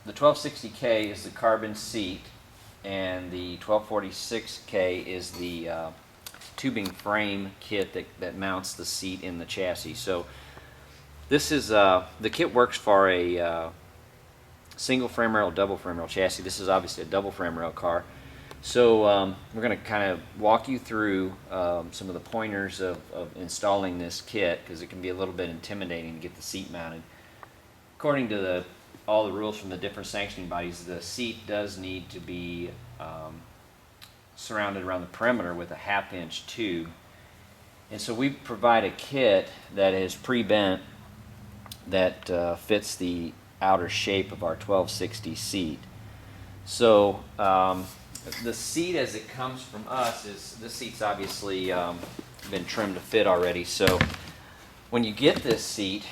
the 1260K is the carbon seat, and the 1246K is the tubing frame kit that mounts the seat in the chassis. So this is the kit works for a single frame rail, double frame rail chassis. This is obviously a double frame rail car. So we're going to kind of walk you through some of the pointers of installing this kit, because it can be a little bit intimidating to get the seat mounted. According to all the rules from the different sanctioning bodies, the seat does need to be surrounded around the perimeter with a 1/2 inch tube. And so we provide a kit that is pre-bent that fits the outer shape of our 1260 seat. So the seat as it comes from us is, this seat's obviously been trimmed to fit already. So when you get this seat,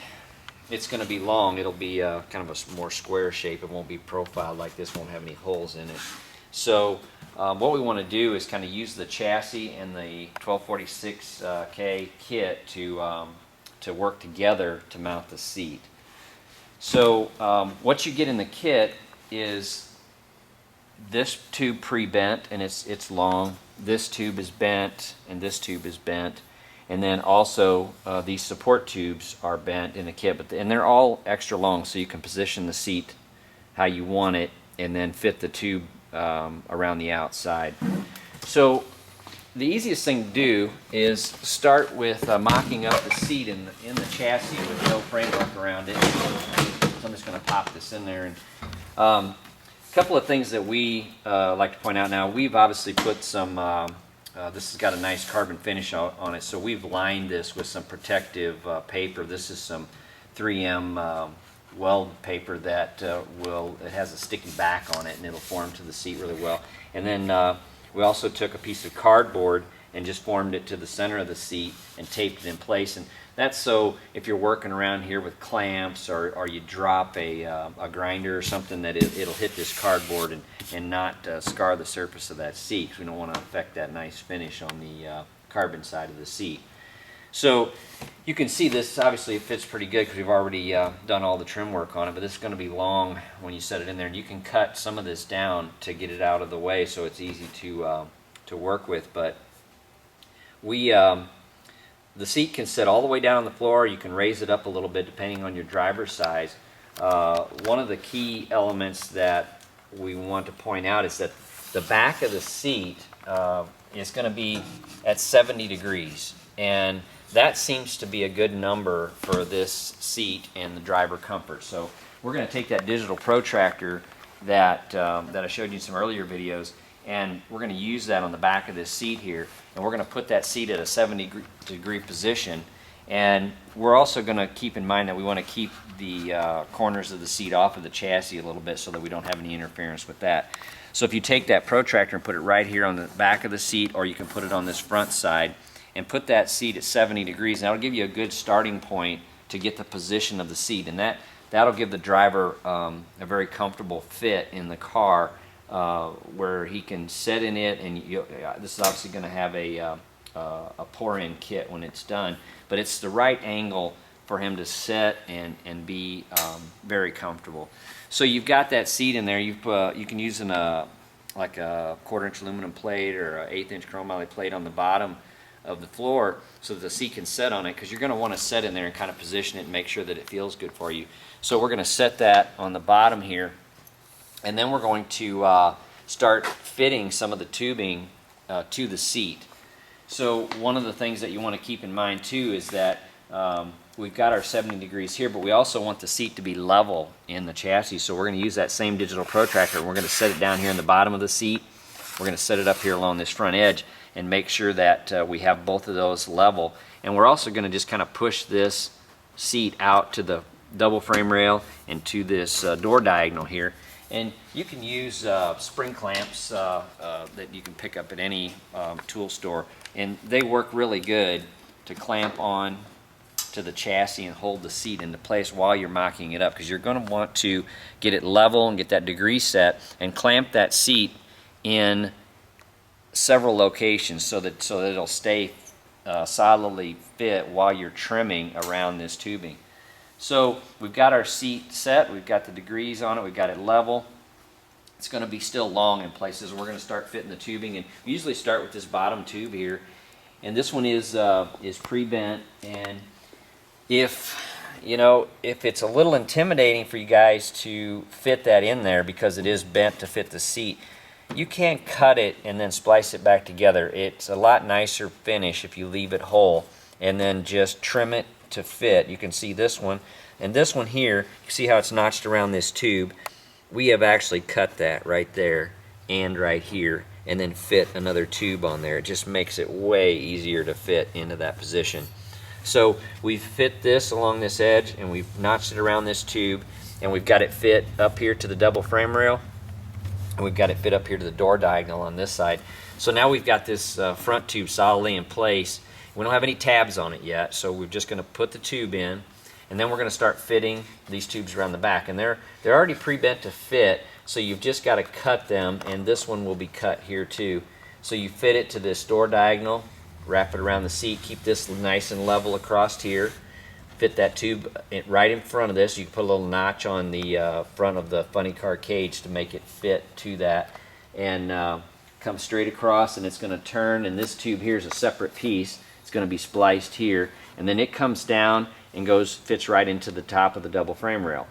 it's going to be long. It'll be kind of a more square shape. It won't be profiled like this, won't have any holes in it. So what we want to do is kind of use the chassis and the 1246K kit to work together to mount the seat. So what you get in the kit is this tube pre-bent, and it's long. This tube is bent, and this tube is bent. And then also these support tubes are bent in the kit, and they're all extra long, so you can position the seat how you want it and then fit the tube around the outside. So the easiest thing to do is start with mocking up the seat in the chassis with no framework around it. So I'm just going to pop this in there. And a couple of things that we like to point out now. We've obviously put some this has got a nice carbon finish on it, so we've lined this with some protective paper. This is some 3M weld paper that it has a sticky back on it, and it'll form to the seat really well. And then we also took a piece of cardboard and just formed it to the center of the seat and taped it in place. And that's so if you're working around here with clamps or you drop a grinder or something, that it'll hit this cardboard and not scar the surface of that seat. We don't want to affect that nice finish on the carbon side of the seat. So you can see this, obviously it fits pretty good because we've already done all the trim work on it, but this is going to be long when you set it in there, and you can cut some of this down to get it out of the way so it's easy to work with. But the seat can sit all the way down on the floor. You can raise it up a little bit depending on your driver's size. One of the key elements that we want to point out is that the back of the seat is going to be at 70 degrees, and that seems to be a good number for this seat and the driver comfort. So we're going to take that digital protractor that I showed you in some earlier videos, and we're going to use that on the back of this seat here, and we're going to put that seat at a 70-degree position. And we're also going to keep in mind that we want to keep the corners of the seat off of the chassis a little bit so that we don't have any interference with that. So if you take that protractor and put it right here on the back of the seat, or you can put it on this front side, and put that seat at 70 degrees, and that'll give you a good starting point to get the position of the seat, and that'll give the driver a very comfortable fit in the car, where he can sit in it. And this is obviously going to have a pour-in kit when it's done, but it's the right angle for him to sit and be very comfortable. So you've got that seat in there. You can use like a 1/4-inch aluminum plate or an 1/8-inch chromoly plate on the bottom of the floor so that the seat can set on it, because you're going to want to set in there and kind of position it and make sure that it feels good for you. So we're going to set that on the bottom here, and then we're going to start fitting some of the tubing to the seat. So one of the things that you want to keep in mind too is that we've got our 70 degrees here, but we also want the seat to be level in the chassis. So we're going to use that same digital protractor, and we're going to set it down here in the bottom of the seat. We're going to set it up here along this front edge and make sure that we have both of those level. And we're also going to just kind of push this seat out to the double frame rail and to this door diagonal here. And you can use spring clamps that you can pick up at any tool store, and they work really good to clamp on to the chassis and hold the seat into place while you're mocking it up, because you're going to want to get it level and get that degree set and clamp that seat in several locations so that it'll stay solidly fit while you're trimming around this tubing. So we've got our seat set, we've got the degrees on it, we've got it level. It's going to be still long in places. We're going to start fitting the tubing, and we usually start with this bottom tube here, and this one is pre-bent. And if it's a little intimidating for you guys to fit that in there because it is bent to fit the seat, you can cut it and then splice it back together. It's a lot nicer finish if you leave it whole and then just trim it to fit. You can see this one, and this one here, you see how it's notched around this tube. We have actually cut that right there and right here and then fit another tube on there. It just makes it way easier to fit into that position. So we've fit this along this edge, and we've notched it around this tube, and we've got it fit up here to the double frame rail, and we've got it fit up here to the door diagonal on this side. So now we've got this front tube solidly in place. We don't have any tabs on it yet, so we're just going to put the tube in, and then we're going to start fitting these tubes around the back. And they're already pre-bent to fit, so you've just got to cut them, and this one will be cut here too. So you fit it to this door diagonal, wrap it around the seat, keep this nice and level across here, fit that tube right in front of this. You can put a little notch on the front of the funny car cage to make it fit to that, and come straight across, and it's going to turn, and this tube here is a separate piece. It's going to be spliced here, and then it comes down and fits right into the top of the double frame rail.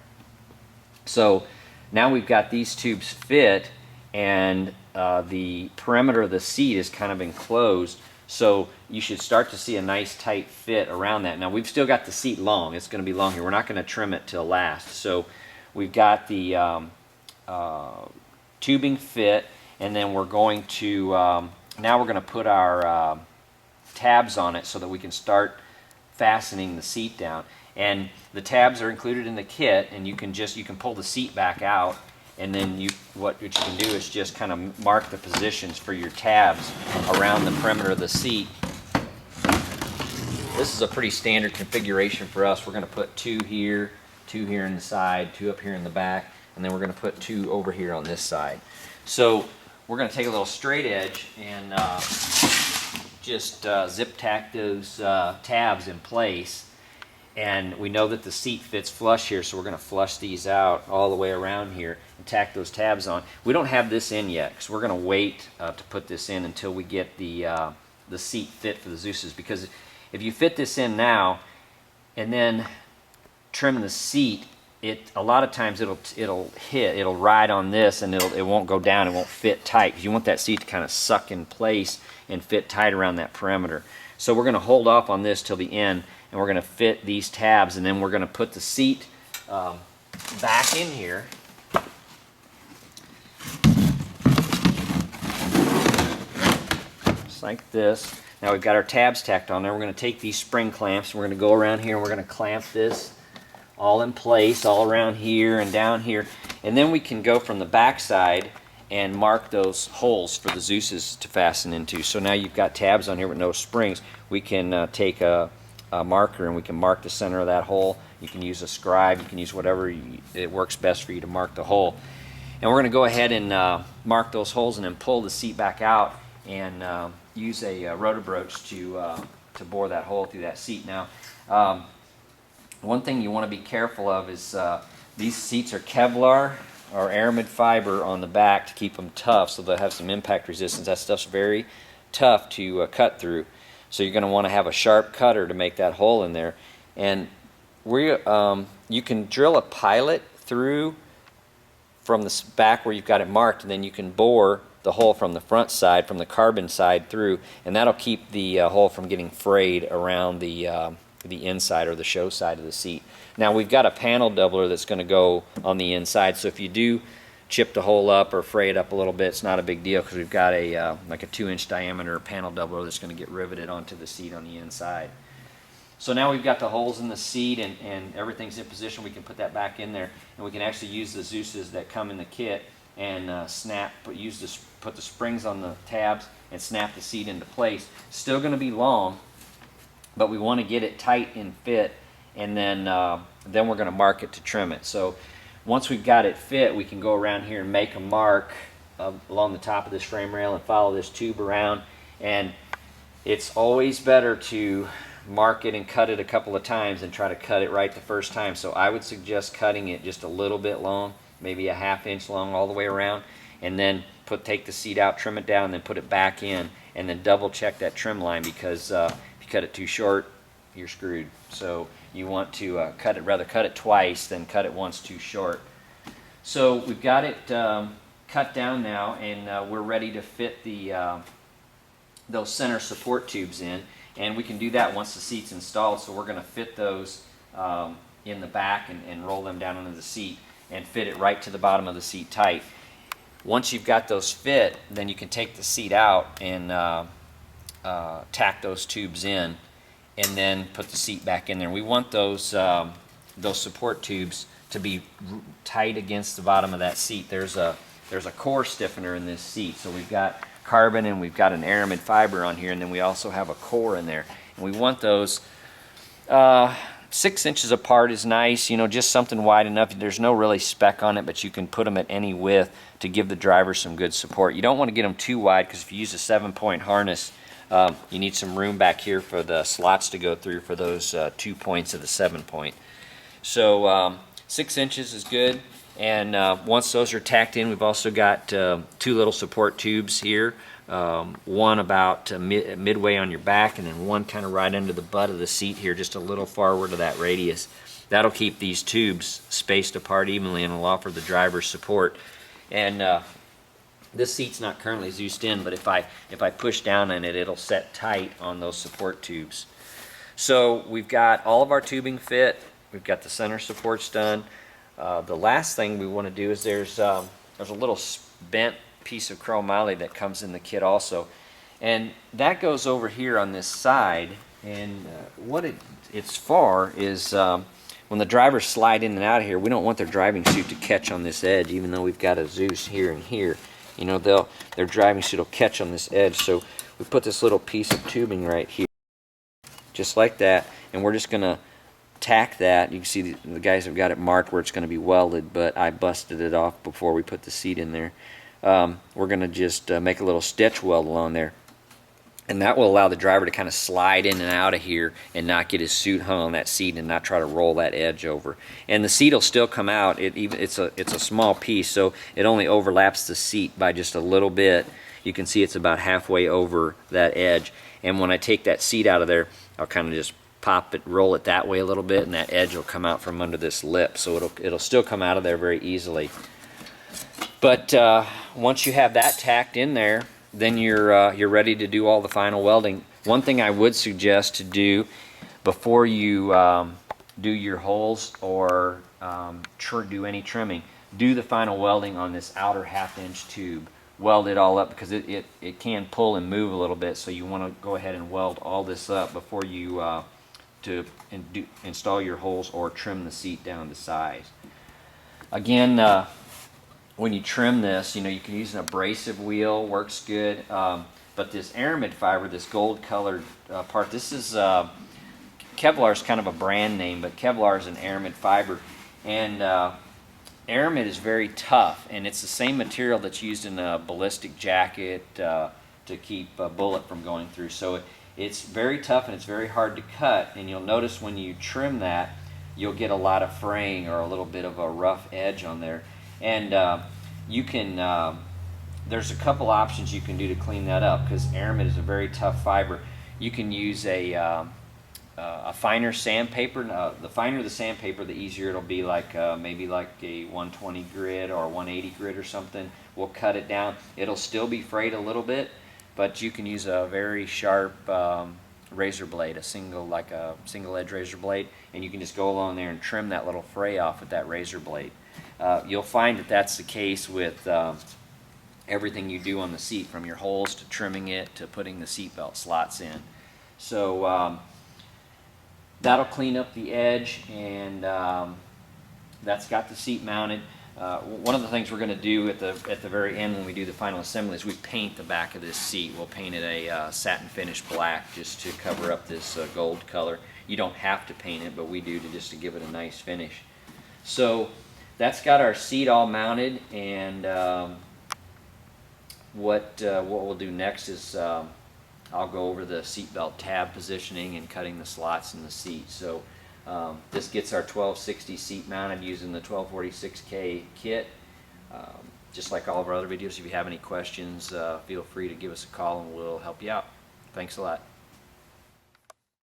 So now we've got these tubes fit, and the perimeter of the seat is kind of enclosed, so you should start to see a nice tight fit around that. Now we've still got the seat long. It's going to be long here. We're not going to trim it till last. So we've got the tubing fit, and then we're going to now we're going to put our tabs on it so that we can start fastening the seat down. And the tabs are included in the kit, and you can pull the seat back out, and then what you can do is just kind of mark the positions for your tabs around the perimeter of the seat. This is a pretty standard configuration for us. We're going to put two here in the side, two up here in the back, and then we're going to put two over here on this side. So we're going to take a little straight edge and just zip tack those tabs in place. And we know that the seat fits flush here, so we're going to flush these out all the way around here and tack those tabs on. We don't have this in yet, because we're going to wait to put this in until we get the seat fit for the Zeus's, because if you fit this in now and then trim the seat, a lot of times it'll ride on this, and it won't go down, it won't fit tight, because you want that seat to kind of suck in place and fit tight around that perimeter. So we're going to hold off on this till the end, and we're going to fit these tabs, and then we're going to put the seat back in here. Just like this. Now we've got our tabs tacked on there. We're going to take these spring clamps, and we're going to go around here, and we're going to clamp this all in place, all around here and down here. And then we can go from the back side and mark those holes for the Zeus's to fasten into. So now you've got tabs on here with no springs. We can take a marker, and we can mark the center of that hole. You can use a scribe, you can use whatever it works best for you to mark the hole. And we're going to go ahead and mark those holes, and then pull the seat back out, and use a rotabroach to bore that hole through that seat. Now one thing you want to be careful of is these seats are Kevlar or aramid fiber on the back to keep them tough, so they'll have some impact resistance. That stuff's very tough to cut through. So you're going to want to have a sharp cutter to make that hole in there. And you can drill a pilot through from the back where you've got it marked, and then you can bore the hole from the front side, from the carbon side through, and that'll keep the hole from getting frayed around the inside or the show side of the seat. Now we've got a panel doubler that's going to go on the inside, so if you do chip the hole up or fray it up a little bit, it's not a big deal, because we've got like a 2-inch diameter panel doubler that's going to get riveted onto the seat on the inside. So now we've got the holes in the seat, and everything's in position. We can put that back in there, and we can actually use the Zeus's that come in the kit and put the springs on the tabs and snap the seat into place. Still going to be long, but we want to get it tight and fit, and then we're going to mark it to trim it. So once we've got it fit, we can go around here and make a mark along the top of this frame rail and follow this tube around. And it's always better to mark it and cut it a couple of times and try to cut it right the first time. So I would suggest cutting it just a little bit long, maybe a 1/2 inch long all the way around, and then take the seat out, trim it down, and then put it back in, and then double check that trim line, because if you cut it too short, you're screwed. So you want to cut it twice than cut it once too short. So we've got it cut down now, and we're ready to fit those center support tubes in, and we can do that once the seat's installed. So we're going to fit those in the back and roll them down into the seat and fit it right to the bottom of the seat tight. Once you've got those fit, then you can take the seat out and tack those tubes in, and then put the seat back in there. We want those support tubes to be tight against the bottom of that seat. There's a core stiffener in this seat, so we've got carbon and we've got an aramid fiber on here, and then we also have a core in there, and we want those 6 inches apart is nice, you know, just something wide enough. There's no really spec on it, but you can put them at any width to give the driver some good support. You don't want to get them too wide, because if you use a 7-point harness, you need some room back here for the slots to go through for those 2 points of the 7-point. So 6 inches is good, and once those are tacked in, we've also got 2 little support tubes here. One about midway on your back, and then one kind of right under the butt of the seat here, just a little forward of that radius. That'll keep these tubes spaced apart evenly and will offer the driver support. And this seat's not currently Zeused in, but if I push down on it, it'll set tight on those support tubes. So we've got all of our tubing fit. We've got the center supports done. The last thing we want to do is there's a little bent piece of chromoly that comes in the kit also, and that goes over here on this side, and what it's for is when the drivers slide in and out of here, we don't want their driving suit to catch on this edge, even though we've got a Zeus here and here. You know, their driving suit will catch on this edge, so we put this little piece of tubing right here, just like that, and we're just going to tack that. You can see the guys have got it marked where it's going to be welded, but I busted it off before we put the seat in there. We're going to just make a little stitch weld along there, and that will allow the driver to kind of slide in and out of here and not get his suit hung on that seat and not try to roll that edge over. And the seat will still come out. It's a small piece, so it only overlaps the seat by just a little bit. You can see it's about halfway over that edge, and when I take that seat out of there, I'll kind of just pop it, roll it that way a little bit, and that edge will come out from under this lip, so it'll still come out of there very easily. But once you have that tacked in there, then you're ready to do all the final welding. One thing I would suggest to do before you do your holes or do any trimming, do the final welding on this outer 1/2 inch tube. Weld it all up, because it can pull and move a little bit, so you want to go ahead and weld all this up before you install your holes or trim the seat down to size. Again, when you trim this, you know, you can use an abrasive wheel, works good, but this aramid fiber, this gold colored part, this is Kevlar is kind of a brand name, but Kevlar is an aramid fiber, and aramid is very tough, and it's the same material that's used in a ballistic jacket to keep a bullet from going through. So it's very tough and it's very hard to cut, and you'll notice when you trim that, you'll get a lot of fraying or a little bit of a rough edge on there. And you can, there's a couple options you can do to clean that up, because aramid is a very tough fiber. You can use a finer sandpaper. The finer the sandpaper, the easier it'll be, like maybe like a 120 grit or 180 grit or something. We'll cut it down. It'll still be frayed a little bit, but you can use a very sharp razor blade, a single edge razor blade, and you can just go along there and trim that little fray off with that razor blade. You'll find that that's the case with everything you do on the seat, from your holes to trimming it to putting the seatbelt slots in. So that'll clean up the edge, and that's got the seat mounted. One of the things we're going to do at the very end when we do the final assembly is we paint the back of this seat. We'll paint it a satin finish black, just to cover up this gold color. You don't have to paint it, but we do just to give it a nice finish. So that's got our seat all mounted, and what we'll do next is I'll go over the seatbelt tab positioning and cutting the slots in the seat. So this gets our 1260 seat mounted using the 1246K kit. Just like all of our other videos, if you have any questions, feel free to give us a call and we'll help you out. Thanks a lot.